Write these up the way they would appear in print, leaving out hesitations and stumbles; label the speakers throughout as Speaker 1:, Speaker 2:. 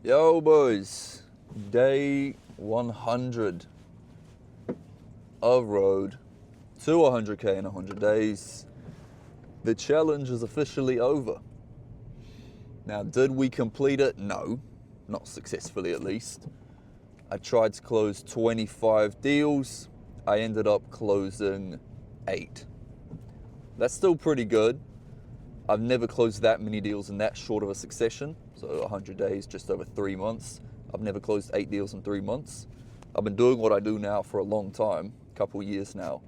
Speaker 1: Yo, boys, day 100 of road to 100k in 100 days. The challenge is officially over. Now, did we complete it? No, not successfully at least. I tried to close 25 deals. I ended up closing 8. That's still pretty good. I've never closed that many deals in that short of a succession. So 100 days, just over 3 months. I've never closed 8 deals in 3 months. I've been doing what I do now for a long time, a couple of years now,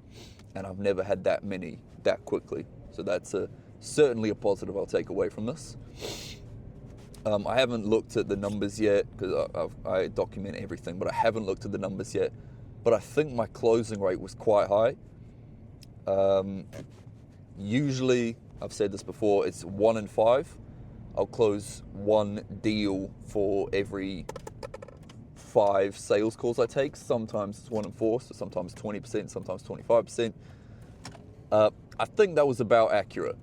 Speaker 1: and I've never had that many that quickly. So that's certainly a positive I'll take away from this. I haven't looked at the numbers yet because I document everything, but I haven't looked at the numbers yet. But I think my closing rate was quite high. Usually, I've said this before, it's 1 in 5. I'll close 1 deal for every 5 sales calls I take. Sometimes it's 1 in 4, so sometimes 20%, sometimes 25%. I think that was about accurate.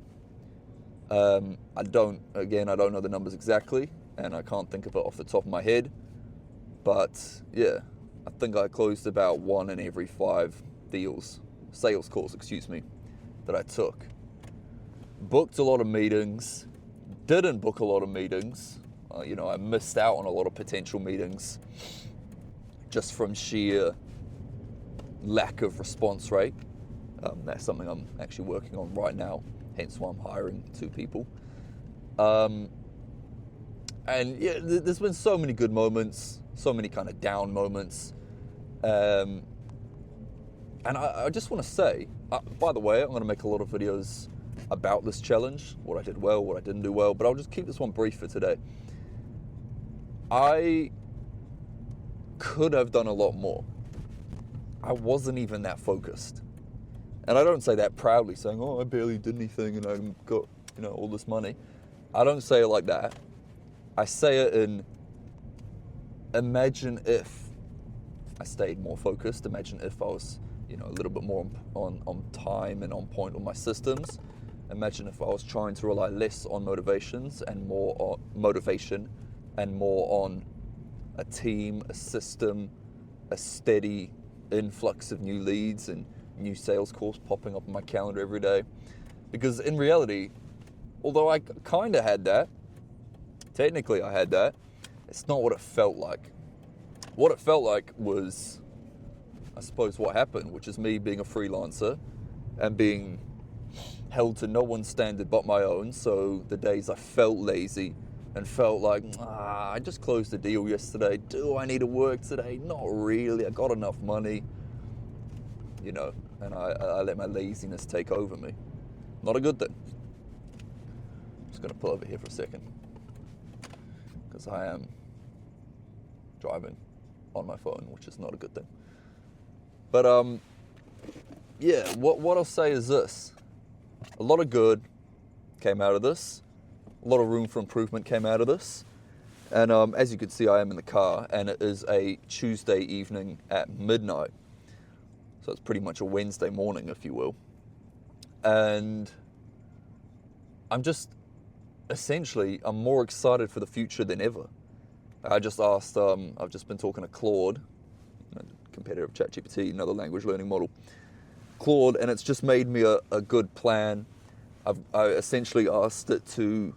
Speaker 1: I don't know the numbers exactly, and I can't think of it off the top of my head. But yeah, I think I closed about 1 in every 5 sales calls, that I took. Booked a lot of meetings, didn't book a lot of meetings. I missed out on a lot of potential meetings just from sheer lack of response rate. That's something I'm actually working on right now, hence why I'm hiring 2 people. And yeah, there's been so many good moments, so many kind of down moments. And I just want to say, by the way, I'm going to make a lot of videos about this challenge, what I did well, what I didn't do well, but I'll just keep this one brief for today. I could have done a lot more. I wasn't even that focused. And I don't say that proudly, saying, oh, I barely did anything and I got, all this money. I don't say it like that. I say it in, imagine if I stayed more focused. Imagine if I was, a little bit more on time and on point with my systems. Imagine if I was trying to rely less on motivations and more on motivation and more on a team, a system, a steady influx of new leads and new sales calls popping up on my calendar every day. Because in reality, although I kind of had that, technically I had that, it's not what it felt like. What it felt like was, I suppose, what happened, which is me being a freelancer and being held to no one's standard but my own. So the days I felt lazy and felt like, I just closed a deal yesterday. Do I need to work today? Not really. I got enough money, and I let my laziness take over me. Not a good thing. I'm just going to pull over here for a second because I am driving on my phone, which is not a good thing. But yeah, what I'll say is this. A lot of good came out of this. A lot of room for improvement came out of this. And as you can see, I am in the car, and it is a Tuesday evening at midnight. So it's pretty much a Wednesday morning, if you will. And I'm more excited for the future than ever. I just asked, I've just been talking to Claude, competitor of ChatGPT, another language learning model, Claude, and it's just made me a good plan. I essentially asked it to,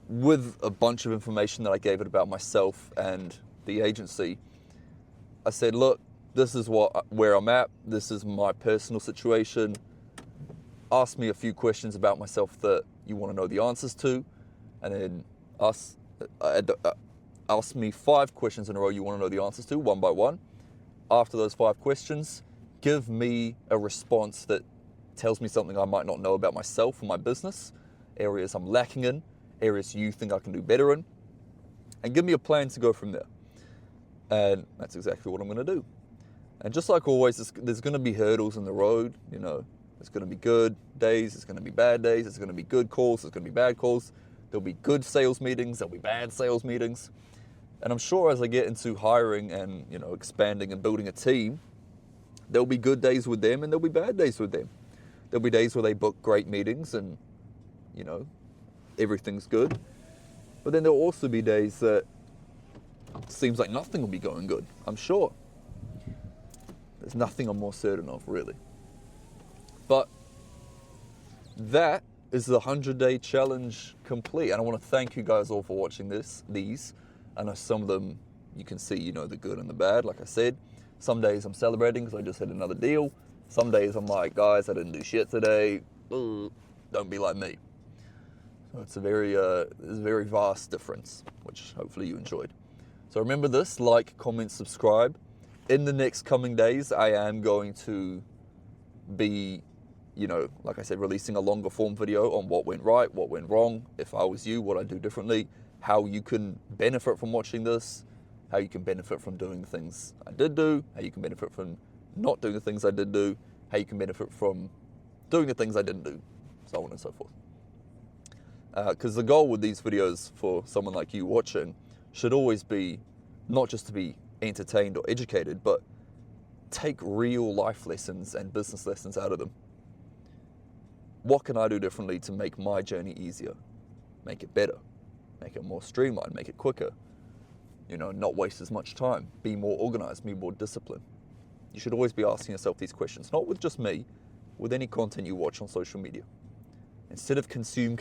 Speaker 1: with a bunch of information that I gave it about myself and the agency, I said, look, this is where I'm at. This is my personal situation. Ask me a few questions about myself that you want to know the answers to, and then ask me 5 questions in a row you want to know the answers to, one by one. After those 5 questions, give me a response that tells me something I might not know about myself or my business, areas I'm lacking in, areas you think I can do better in, and give me a plan to go from there. And that's exactly what I'm going to do. And just like always, there's going to be hurdles in the road. There's going to be good days, there's going to be bad days, there's going to be good calls, there's going to be bad calls. There'll be good sales meetings, there'll be bad sales meetings. And I'm sure as I get into hiring and, expanding and building a team, there'll be good days with them and there'll be bad days with them. There'll be days where they book great meetings and, everything's good. But then there'll also be days that seems like nothing will be going good, I'm sure. There's nothing I'm more certain of, really. But that is the 100-day challenge complete. And I want to thank you guys all for watching these. I know some of them, you can see, you know, the good and the bad, like I said. Some days I'm celebrating because I just hit another deal. Some days I'm like, guys, I didn't do shit today. Don't be like me. So it's a very vast difference, which hopefully you enjoyed. So remember this, like, comment, subscribe. In the next coming days, I am going to be, you know, like I said, releasing a longer form video on what went right, what went wrong, if I was you, what I'd do differently, how you can benefit from watching this, how you can benefit from doing the things I did do, how you can benefit from not doing the things I did do, how you can benefit from doing the things I didn't do, so on and so forth. Because the goal with these videos for someone like you watching should always be not just to be entertained or educated, but take real life lessons and business lessons out of them. What can I do differently to make my journey easier, make it better, make it more streamlined, make it quicker, you know, not waste as much time, be more organized, be more disciplined. You should always be asking yourself these questions, not with just me, with any content you watch on social media. Instead of consume,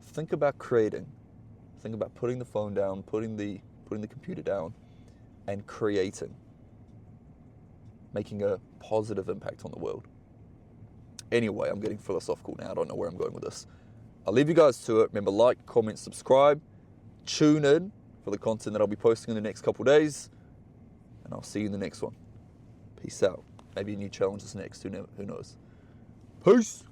Speaker 1: think about creating. Think about putting the phone down, putting the computer down, and creating. Making a positive impact on the world. Anyway, I'm getting philosophical now. I don't know where I'm going with this. I'll leave you guys to it. Remember, like, comment, subscribe. Tune in for the content that I'll be posting in the next couple days. And I'll see you in the next one. Peace out. Maybe a new challenge is next. Who knows? Peace.